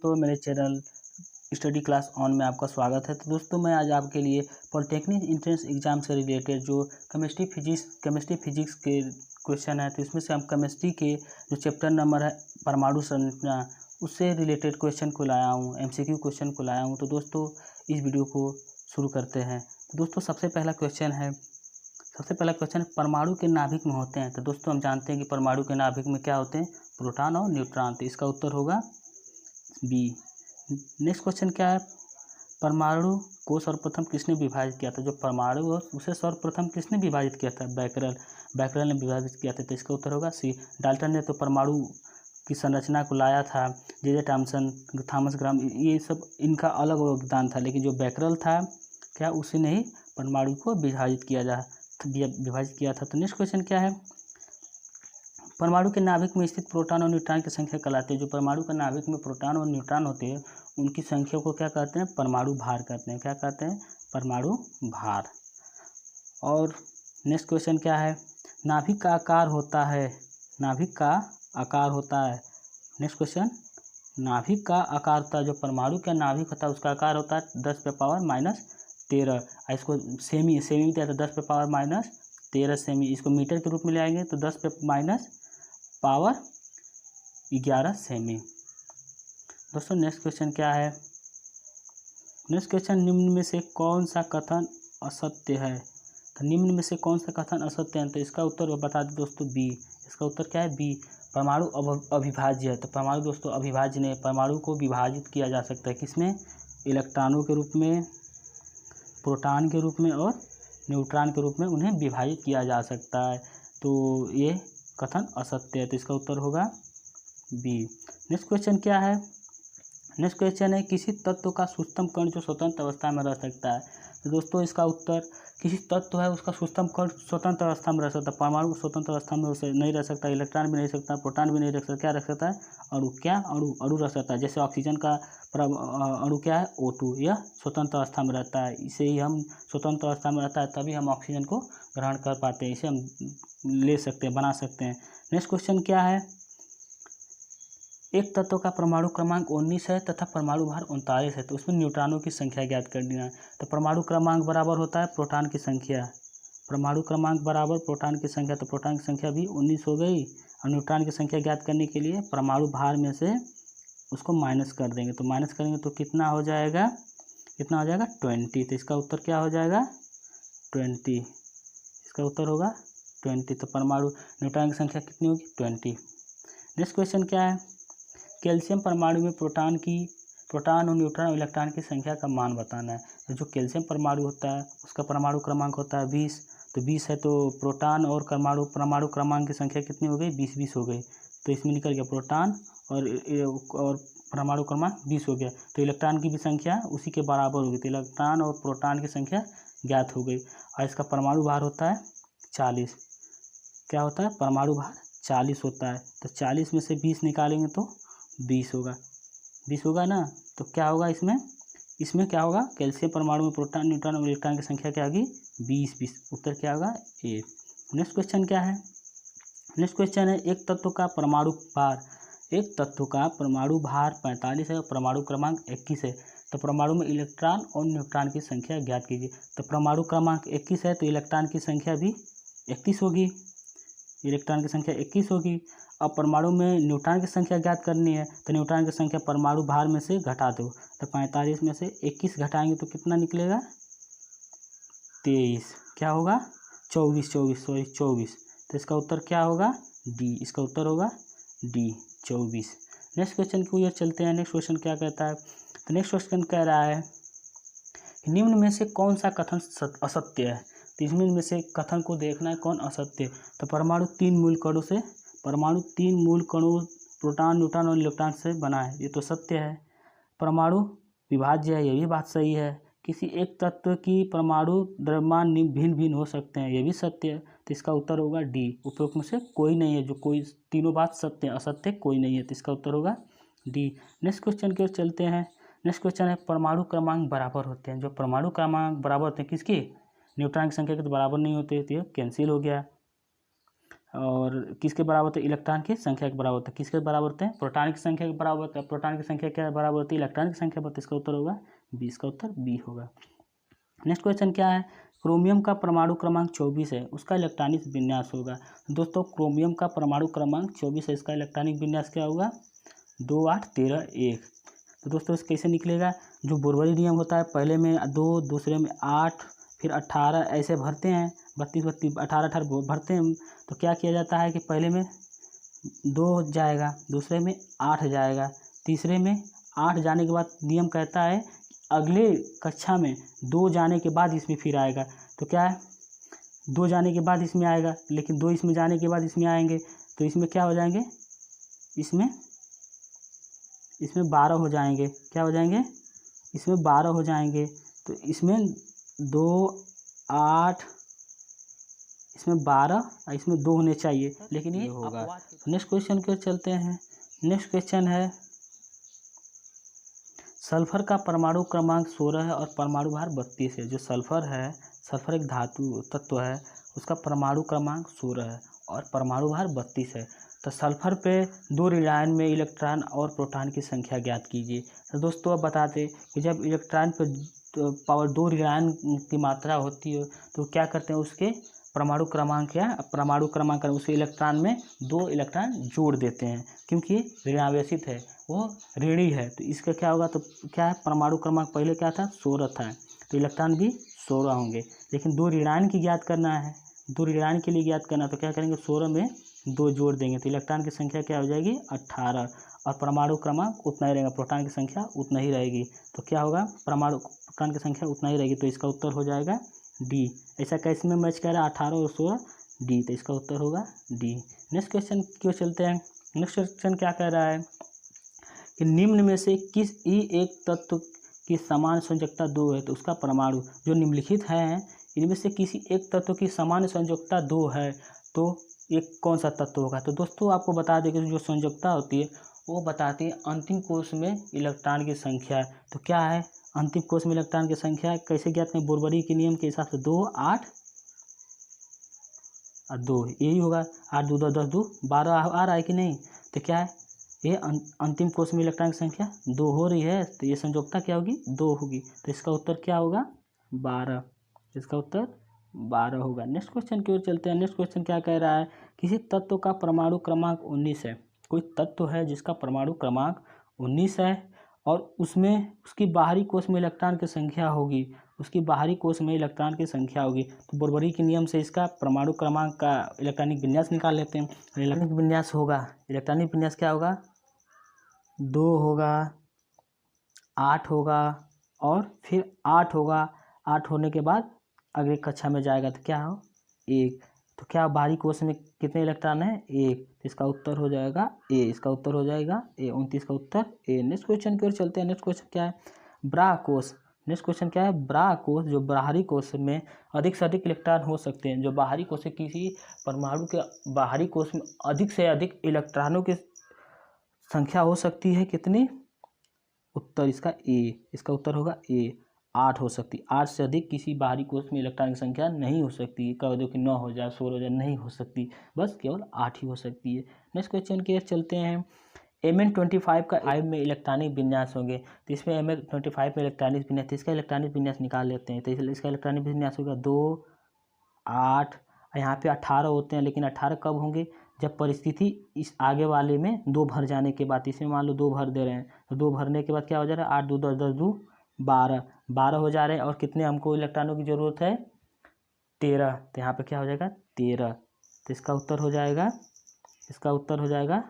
तो मेरे channel study class on में आपका स्वागत है। तो दोस्तों मैं आज आपके लिए पॉलिटेक्निक एंट्रेंस एग्जाम से रिलेटेड जो केमिस्ट्री फिजिक्स के क्वेश्चन है, तो इसमें से हम केमिस्ट्री के जो चैप्टर नंबर है परमाणु संरचना, उससे रिलेटेड क्वेश्चन को लाया हूँ, एमसीक्यू क्वेश्चन को लाया हूँ। तो दोस्तों इस वीडियो को शुरू करते हैं। तो दोस्तों सबसे पहला क्वेश्चन परमाणु के नाभिक में होते हैं। तो दोस्तों हम जानते हैं कि परमाणु के नाभिक में क्या होते हैं, प्रोटॉन और न्यूट्रॉन। तो इसका उत्तर होगा बी। नेक्स्ट क्वेश्चन क्या है, परमाणु को सर्वप्रथम किसने विभाजित किया था? जो परमाणु है उसे सर्वप्रथम किसने विभाजित किया था? बैकरल ने विभाजित किया था। तो इसका उत्तर होगा सी। डाल्टन ने तो परमाणु की संरचना को लाया था, जे थॉमसन, थॉमस ग्राम, ये सब इनका अलग योगदान था, लेकिन जो बैकरल था क्या उसी ने ही परमाणु को विभाजित किया था। तो नेक्स्ट क्वेश्चन क्या है, परमाणु के नाभिक में स्थित प्रोटॉन और न्यूट्रॉन की संख्या कहलाती है। जो परमाणु के नाभिक में प्रोटॉन और न्यूट्रॉन होते हैं उनकी संख्या को क्या कहते हैं? परमाणु भार कहते हैं। क्या कहते हैं? परमाणु भार। और नेक्स्ट क्वेश्चन क्या है, नाभिक का आकार होता है, नेक्स्ट क्वेश्चन, नाभिक का आकार होता है, जो परमाणु का नाभिक होता है उसका आकार होता है 10⁻⁻13। इसको सेमी में दिया था 10⁻⁻13 सेमी। इसको मीटर के रूप में ले आएंगे तो 10⁻⁻11 सेमी। दोस्तों नेक्स्ट क्वेश्चन क्या है, नेक्स्ट क्वेश्चन, निम्न में से कौन सा कथन असत्य है? तो निम्न में से कौन सा कथन असत्य है? तो इसका उत्तर बता दें दोस्तों बी। इसका उत्तर क्या है? बी। परमाणु अविभाज्य है। तो परमाणु दोस्तों अविभाज्य नहीं, परमाणु को विभाजित किया जा सकता है किसमें? इलेक्ट्रॉनों के रूप में, प्रोटॉन के रूप में और न्यूट्रॉन के रूप में उन्हें विभाजित किया जा सकता है। तो ये कथन असत्य है। तो इसका उत्तर होगा बी। नेक्स्ट क्वेश्चन क्या है, नेक्स्ट क्वेश्चन है, किसी तत्व का सूक्ष्म कण जो स्वतंत्र अवस्था में रह सकता है? तो दोस्तों इसका उत्तर, किसी तत्व है उसका सूक्ष्म कण स्वतंत्र अवस्था में रह सकता है। परमाणु स्वतंत्र अवस्था में नहीं रह सकता, इलेक्ट्रॉन भी नहीं रह सकता, प्रोटॉन भी नहीं रह सकता। क्या रह सकता है? अणु रह सकता है। जैसे ऑक्सीजन का अणु क्या है? O2, यह स्वतंत्र अवस्था में रहता है। इसे ही हम स्वतंत्र अवस्था में रहता है तभी हम ऑक्सीजन को ग्रहण कर पाते हैं, इसे हम ले सकते हैं, बना सकते हैं। नेक्स्ट क्वेश्चन क्या है, एक तत्व का परमाणु क्रमांक 19 है तथा परमाणु भार 39 है, तो उसमें न्यूट्रॉनों की संख्या ज्ञात करनी है। तो परमाणु क्रमांक बराबर होता है प्रोटॉन की संख्या, परमाणु क्रमांक बराबर प्रोटॉन की संख्या। तो प्रोटॉन की संख्या भी 19 हो गई, और न्यूट्रॉन की संख्या ज्ञात करने के लिए परमाणु भार में से उसको माइनस कर देंगे। तो माइनस करेंगे तो कितना हो जाएगा? 20। तो इसका उत्तर क्या हो जाएगा? 20। इसका उत्तर होगा 20। तो परमाणु न्यूट्रॉन की संख्या कितनी होगी? 20। नेक्स्ट क्वेश्चन क्या है, कैल्शियम परमाणु में प्रोटॉन और न्यूट्रॉन और इलेक्ट्रॉन की संख्या का मान बताना है। तो जो कैल्शियम परमाणु होता है उसका परमाणु क्रमांक होता है 20। तो 20 है, तो प्रोटॉन और परमाणु क्रमांक की संख्या कितनी हो गई? 20 हो गई। तो इसमें निकल गया प्रोटॉन और परमाणु क्रमांक 20 हो गया। तो इलेक्ट्रॉन की भी संख्या उसी के बराबर होगी। तो इलेक्ट्रॉन और प्रोटॉन की संख्या ज्ञात हो गई। और इसका परमाणु भार होता है 40। क्या होता है? परमाणु भार 40 होता है। तो 40 में से 20 निकालेंगे तो 20 होगा ना। तो क्या होगा इसमें क्या होगा, कैल्शियम परमाणु में प्रोटॉन, न्यूट्रॉन और इलेक्ट्रॉन की संख्या क्या होगी? 20। उत्तर क्या होगा? ए। नेक्स्ट क्वेश्चन क्या है, नेक्स्ट क्वेश्चन है, एक तत्व का परमाणु भार 45 है और परमाणु क्रमांक 21 है। तो परमाणु में इलेक्ट्रॉन और न्यूट्रॉन की संख्या ज्ञात कीजिए। तो परमाणु क्रमांक 21 है तो इलेक्ट्रॉन की संख्या भी 31 होगी, इलेक्ट्रॉन की संख्या 21 होगी। अब परमाणु में न्यूट्रॉन की संख्या ज्ञात करनी है, तो न्यूट्रॉन की संख्या परमाणु भार में से घटा दो। तो 45 में से 21 घटाएंगे तो कितना निकलेगा? 23। क्या होगा? 24। तो इसका उत्तर क्या होगा? डी। इसका उत्तर होगा डी, 24। नेक्स्ट क्वेश्चन की ओर चलते हैं। नेक्स्ट क्वेश्चन क्या कहता है, तो नेक्स्ट क्वेश्चन कह रहा है, निम्न में से कौन सा कथन असत्य है? तो इसमें में से कथन को देखना है कौन असत्य है। तो परमाणु 3 मूल कणों प्रोटॉन, न्यूट्रॉन और इलेक्ट्रॉन से बना है, ये तो सत्य है। परमाणु विभाज्य है, ये भी बात सही है। किसी एक तत्व की परमाणु द्रव्यमान भिन्न हो सकते हैं, ये भी सत्य है। तो इसका उत्तर होगा डी। उपरोक्त में से कोई नहीं है, जो कोई तीनों बात सत्य है, असत्य कोई नहीं है। तो इसका उत्तर होगा डी। नेक्स्ट क्वेश्चन की ओर चलते हैं। नेक्स्ट क्वेश्चन है, परमाणु क्रमांक बराबर होते हैं। जो परमाणु क्रमांक बराबर होते हैं किसकी? न्यूट्रॉन की संख्या के तो बराबर नहीं होते, तो ये कैंसिल हो गया। और किसके बराबर होते हैं, इलेक्ट्रॉन की संख्या के बराबर होता है। किसके बराबर होते हैं, प्रोटॉन की संख्या के बराबर होता है। प्रोटॉन की संख्या क्या बराबर होती है, इलेक्ट्रॉन की संख्या पर, इसका उत्तर होगा बी, इसका उत्तर बी होगा। नेक्स्ट क्वेश्चन क्या है, क्रोमियम का परमाणु क्रमांक 24 है, उसका इलेक्ट्रॉनिक विन्यास होगा। दोस्तों क्रोमियम का परमाणु क्रमांक 24 है, इसका इलेक्ट्रॉनिक विन्यास क्या होगा, 2 8 13 1। तो दोस्तों इस कैसे निकलेगा, जो बोरवरी नियम होता है, पहले में 2, दूसरे में 8, फिर 18 ऐसे भरते हैं, 32 32 18 18 भरते हैं। तो क्या किया जाता है कि पहले में 2 जाएगा, दूसरे में 8 जाएगा, तीसरे में 8 जाने के बाद नियम कहता है अगले कक्षा में 2 जाने के बाद इसमें फिर आएगा। तो क्या है, 2 जाने के बाद इसमें आएगा, लेकिन 2 इसमें जाने के बाद इसमें आएंगे, तो इसमें क्या हो जाएंगे, इसमें 12 हो जाएंगे। क्या हो जाएंगे, इसमें 12 हो जाएंगे। तो इसमें 2 8, इसमें 12 और इसमें 2 होने चाहिए, लेकिन ये होगा। नेक्स्ट क्वेश्चन की ओर चलते हैं। नेक्स्ट क्वेश्चन है, सल्फर का परमाणु क्रमांक 16 है और परमाणु भार 32 है। जो सल्फर है, सल्फर एक धातु तत्व है, उसका परमाणु क्रमांक 16 है और परमाणु भार 32 है। तो सल्फर पे 2 ऋणायन में इलेक्ट्रॉन और प्रोटॉन की संख्या ज्ञात कीजिए। तो दोस्तों अब बताते कि जब इलेक्ट्रॉन पे पावर 2 ऋणायन की मात्रा होती है तो क्या करते हैं, उसके परमाणु क्रमांक या परमाणु क्रमांक उसके इलेक्ट्रॉन में 2 इलेक्ट्रॉन जोड़ देते हैं, क्योंकि ऋणावेशित है, वो ऋणी है। तो इसका क्या होगा, तो क्या है, परमाणु क्रमांक पहले क्या था, 16 था, तो इलेक्ट्रॉन भी 16 होंगे। लेकिन 2 ऋणायन की ज्ञात करना है, 2 ऋणायन के लिए ज्ञात करना, तो क्या करेंगे, 16 में 2 जोड़ देंगे, तो इलेक्ट्रॉन की संख्या क्या हो जाएगी, 18, और परमाणु क्रमांक उतना ही रहेगा, प्रोटॉन की संख्या उतना ही रहेगी। तो क्या होगा, प्रोटॉन की संख्या उतना ही रहेगी, तो इसका उत्तर हो जाएगा डी। ऐसा कैसे में मैच कर रहा है, 18 और 16 डी, तो इसका उत्तर होगा डी। नेक्स्ट क्वेश्चन क्यों चलते हैं। नेक्स्ट क्वेश्चन क्या कह रहा है कि निम्न में से किस एक तत्व की समान संयोजकता 2 है, तो उसका परमाणु, जो निम्नलिखित है इनमें से किसी एक तत्व की समान संयोजकता 2 है, तो एक कौन सा तत्व होगा। तो दोस्तों आपको बता दें कि जो संयोजकता होती है वो बताती है अंतिम कोश में इलेक्ट्रॉन की संख्या। तो क्या है, अंतिम कोश में इलेक्ट्रॉन की संख्या कैसे ज्ञात करें, बोरबरी के नियम के हिसाब से 2 8 और 2, यही होगा। 8 2 10 2 12 आ रहा है कि नहीं। तो क्या है, ये अंतिम कोश में इलेक्ट्रॉन की संख्या 2 हो रही है, तो ये संयोजकता क्या होगी, 2 होगी। तो इसका उत्तर क्या होगा, 12, इसका उत्तर 12 होगा। नेक्स्ट क्वेश्चन की ओर चलते हैं। नेक्स्ट क्वेश्चन क्या कह रहा है, किसी तत्व का परमाणु क्रमांक 19 है। कोई तत्व है जिसका परमाणु क्रमांक 19 है और उसमें उसकी बाहरी कोश में इलेक्ट्रॉन की संख्या होगी, उसकी बाहरी कोश में इलेक्ट्रॉन की संख्या होगी। तो बोरबरी के नियम से इसका परमाणु क्रमांक का इलेक्ट्रॉनिक विन्यास निकाल लेते हैं। इलेक्ट्रॉनिक विन्यास होगा, इलेक्ट्रॉनिक विन्यास क्या होगा, 2 होगा, 8 होगा और फिर 8 होगा। 8 होने के बाद अगली कक्षा में जाएगा तो क्या हो, 1। तो क्या बाहरी कोश में कितने इलेक्ट्रॉन है, 1, तो इसका उत्तर हो जाएगा ए, इसका उत्तर हो जाएगा ए, 29 का उत्तर ए। नेक्स्ट क्वेश्चन की ओर चलते हैं। नेक्स्ट क्वेश्चन क्या है, ब्रा कोश। नेक्स्ट क्वेश्चन क्या है, ब्रा कोश, जो बाहरी कोश में अधिक से अधिक इलेक्ट्रॉन हो सकते हैं, जो बाहरी कोश से किसी परमाणु के बाहरी कोश में अधिक से अधिक इलेक्ट्रॉनों की संख्या हो सकती है, कितनी, उत्तर इसका ए, इसका उत्तर होगा ए, 8 हो सकती है। 8 से अधिक किसी बाहरी कोश में इलेक्ट्रॉन की संख्या नहीं हो सकती। कह दो कि 9 हो जाए, 16 हो जाए, नहीं हो सकती, बस केवल 8 ही हो सकती है। नेक्स्ट क्वेश्चन की ओर चलते हैं। Mn25 का 5 में इलेक्ट्रॉनिक विन्यास होंगे, तो इसमें Mn25 में इलेक्ट्रॉनिक विन्यास, तो इसका इलेक्ट्रॉनिक विन्यास निकाल लेते हैं। तो इसका इलेक्ट्रॉनिक विन्यास होगा 2 8, यहाँ पे 18 होते हैं, लेकिन 18 कब होंगे, जब परिस्थिति इस आगे वाले में 2 भर जाने के बाद, इसमें मान लो 2 भर दे रहे हैं, तो 2 भरने के बाद क्या हो जा रहा है, 8 2 10 10 2 12, 12 हो जा रहे हैं। और कितने हमको इलेक्ट्रॉनों की ज़रूरत है, 13, तो यहाँ पे क्या हो जाएगा 13, तो इसका उत्तर हो जाएगा, इसका उत्तर हो जाएगा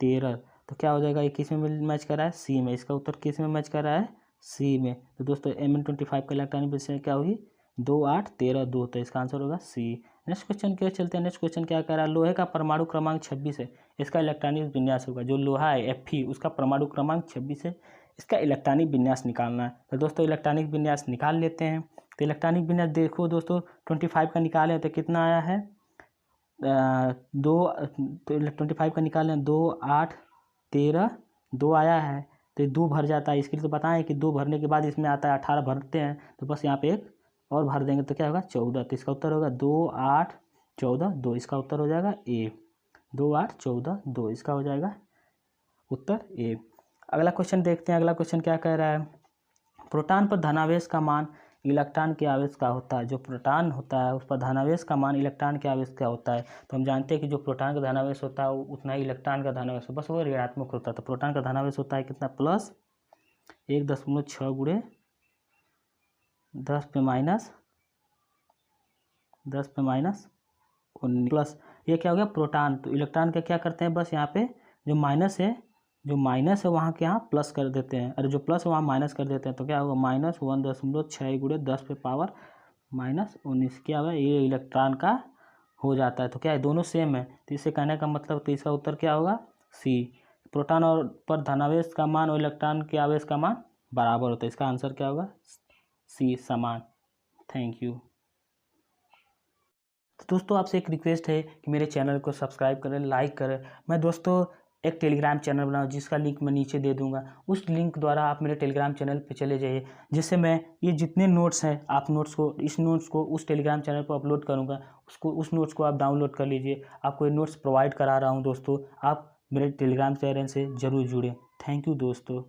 13। तो क्या हो जाएगा, ये किस में मैच कर रहा है, सी में, इसका उत्तर किस में मैच कर रहा है, सी में। तो दोस्तों Mn25 का इलेक्ट्रॉनिक विन्यास क्या होगी, 2 8 13 2, तो इसका आंसर होगा सी। नेक्स्ट क्वेश्चन की ओर चलते हैं। नेक्स्ट क्वेश्चन क्या कह रहा है, लोहे का परमाणु क्रमांक 26 है, इसका इलेक्ट्रॉनिक विन्यास होगा। जो लोहा है Fe, उसका परमाणु क्रमांक 26 है, इसका इलेक्ट्रॉनिक विन्यास निकालना है। तो दोस्तों इलेक्ट्रॉनिक विन्यास निकाल लेते हैं। तो इलेक्ट्रॉनिक विन्यास देखो दोस्तों, 25 का निकालें तो कितना आया है, 2, तो 25 का निकालें 2 8 13 2 आया है, तो 2 भर जाता है। इसके लिए तो बताएं कि 2 भरने के बाद इसमें आता है 18 भरते हैं, तो बस यहाँ पे एक और भर देंगे तो क्या होगा 14, तो इसका उत्तर होगा 2 8 14 2, इसका उत्तर हो जाएगा ए। 2 8 14 2, इसका हो जाएगा उत्तर ए। अगला क्वेश्चन देखते हैं। अगला क्वेश्चन क्या कह रहा है, प्रोटॉन पर धनावेश का मान इलेक्ट्रॉन के आवेश का होता है। जो प्रोटॉन होता है उस पर धनावेश का मान इलेक्ट्रॉन के आवेश का होता है। तो हम जानते हैं कि जो प्रोटॉन का धनावेश होता है उतना ही इलेक्ट्रॉन का धनावेश हो, बस वो ऋणात्मक होता है। तो प्रोटॉन का धनावेश होता है कितना, प्लस 1.6 गुणे 10 पे माइनस 19 प्लस ये क्या हो गया प्रोटॉन। तो इलेक्ट्रॉन का क्या करते हैं, बस यहाँ पे जो माइनस है वहाँ के यहाँ प्लस कर देते हैं, अरे जो प्लस है वहाँ माइनस कर देते हैं। तो क्या होगा -1.6 गुणे 10 पे पावर -19, क्या होगा ये इलेक्ट्रॉन का हो जाता है। तो क्या है दोनों सेम है, तो इसे कहने का मतलब, तो इसका उत्तर क्या होगा सी। प्रोटॉन और पर धनावेश का मान और इलेक्ट्रॉन के आवेश का मान बराबर होता है। इसका आंसर क्या होगा सी, समान। Thank you. तो दोस्तों आपसे एक रिक्वेस्ट है कि मेरे चैनल को सब्सक्राइब करें, लाइक करें। मैं दोस्तों एक टेलीग्राम चैनल बनाऊँ जिसका लिंक मैं नीचे दे दूंगा। उस लिंक द्वारा आप मेरे टेलीग्राम चैनल पे चले जाइए, जिससे मैं ये जितने नोट्स हैं आप इस नोट्स को उस टेलीग्राम चैनल पर अपलोड करूँगा। उस नोट्स को आप डाउनलोड कर लीजिए। आपको ये नोट्स प्रोवाइड करा रहा हूँ दोस्तों, आप मेरे टेलीग्राम चैनल से ज़रूर जुड़ें। थैंक यू दोस्तों।